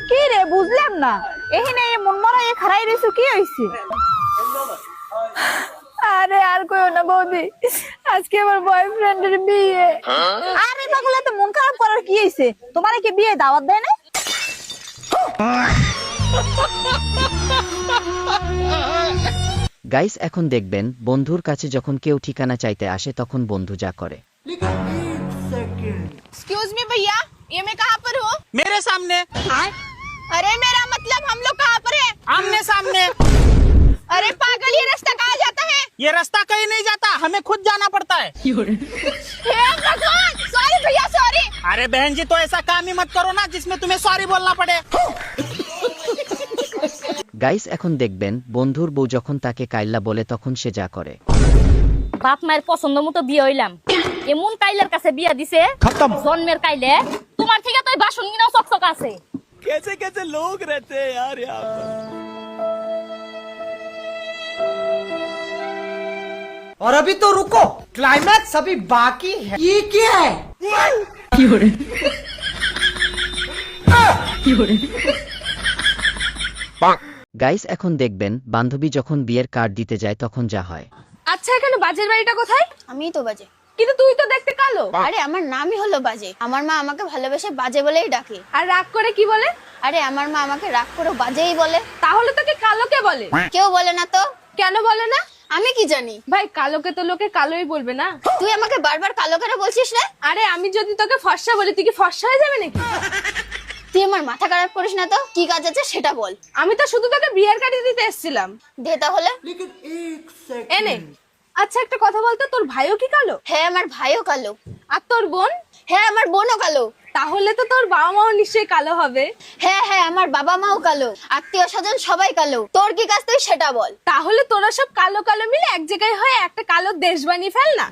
কি রে বুঝলাম না, এখানে মন মরাই খারাই রইছো, কি হইছে? আরে আর কইও না বৌদি, আজকে আমার বয়ফ্রেন্ডের বিয়ে। আরে পাগলা, তো মন খারাপ করার কি হইছে? তোমারে কি বিয়ে দাওয়াত দেয় না? গাইস এখন দেখবেন বন্ধুর কাছে যখন কেউ ঠিকানা চাইতে আসে তখন বন্ধু যা করে। एक्सक्यूज मी भैया, ये मैं कहाँ पर हूँ? मेरे सामने। अरे मेरा मतलब हम लोग कहाँ पर है? आमने सामने। अरे पागल, ये रास्ता कहाँ जाता है? ये रास्ता कहीं नहीं जाता, हमें खुद जाना पड़ता है। हे भगवान, सॉरी भैया सॉरी। अरे बहन जी, तो ऐसा काम ही मत करो ना जिसमें तुम्हें सॉरी बोलना पड़े। গাইস এখন দেখবেন বন্ধুর বউ যখন তাকে কাইল্লা বলে তখন সে যা করে। বাপ মায়ের পছন্দ মতো বিয়ে হইলাম, এমন কাইলার কাছে বিয়া দিছে জন্মের কাইলে, তোমার থেকে তো বাসন কিনাও চকচক আছে। कैसे कैसे लोग रहते हैं यार यहाँ पर। और अभी तो रुको, क्लाइमैक्स अभी बाकी है। ये क्या है? গাইস এখন দেখবেন বান্ধবী যখন বিয়ের কার্ড দিতে যায় তখন যা হয়। আচ্ছা, এখানে বাজের বাড়িটা কোথায়? আমি তো বাজে। কিন্তু তুই তো দেখতে কালো। আরে আমার নামই হলো বাজে, আমার মা আমাকে ভালোবেসে বাজে বলেই ডাকে। আর রাগ করে কি বলে? আরে আমার মা আমাকে রাগ করে বাজেই বলে। তাহলে তোকে কালো কে বলে? কেউ বলে না তো। কেন বলে না? আমি কি জানি? ভাই, কালোকে তো লোকে কালোই বলবে না। তুই আমাকে বারবার কালো করে বলছিস না? আরে আমি যদি তোকে ফর্সা বলি, তুই কি ফর্সা হয়ে যাবে নাকি? তুই আমার মাথা খারাপ করিস না তো, কি কাজ আছে সেটা বল। আমি তো শুধু তোকে বিয়ের কার্ড দিতে এসেছিলাম। দে তাহলে। এনে। আচ্ছা একটা কথা বলতো, তোর ভাইও কি কালো? হ্যাঁ আমার ভাইও কালো। আর তোর বোন? হ্যাঁ আমার বোনও কালো। তাহলে তো তোর বাবা মাও নিশ্চয়ই কালো হবে। হ্যাঁ হ্যাঁ আমার বাবা মাও কালো, আত্মীয় স্বজন সবাই কালো। তোর কি কাজ তুই সেটা বল। তাহলে তোরা সব কালো কালো মিলে এক জায়গায় হয়ে একটা কালো দেশ বানিয়ে ফেল না।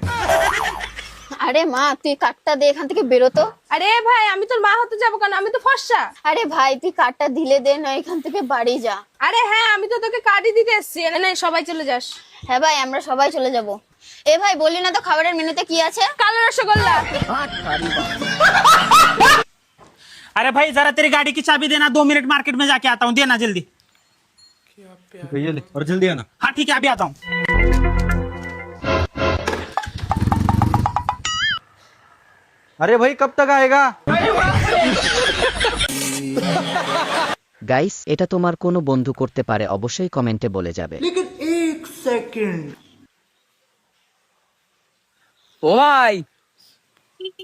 আরে মা তুই কার্ডটা দে, এখান থেকে বেরোতো। আরে ভাই, আমি তোর মা হতে যাবো কেন? আমি তো ফর্সা। আরে ভাই তুই কার্ডটা দিলে দে, না এখান থেকে বাড়ি যা। আরে হ্যাঁ, আমি তো তোকে কার্ডই দিতে এসেছি। না সবাই চলে যাস। হ্যাঁ ভাই আমরা সবাই চলে যাব। এ ভাই বললি না তো খাবারের মেনুতে কি আছে? কালো রসগোল্লা। अरे भाई जरा तेरी गाड़ी की चाबी देना, 2 मिनट मार्केट में जाके आता हूँ, देना जल्दी। भैया ले और जल्दी आना। हाँ ठीक है, अभी आता हूँ। अरे भाई कब तक आएगा? গাইস এটা তোমার কোনো বন্ধু করতে পারে, অবশ্যই কমেন্টে বলে যাবে। लेकिन एक सेकंड। ও ভাই,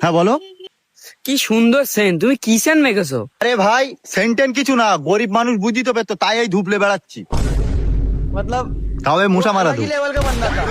হ্যাঁ বলো। কি সুন্দর সেন্ট, তুমি কি সেন্ট মেখেছো? আরে ভাই সেন্টেন কিছু না, গরিব মানুষ বুঝি তো পেতো, তাই এই ধুপলে বেড়াচ্ছি। मतलब তাও এই মশা মারা ধূপ। लेवल का बंदा था।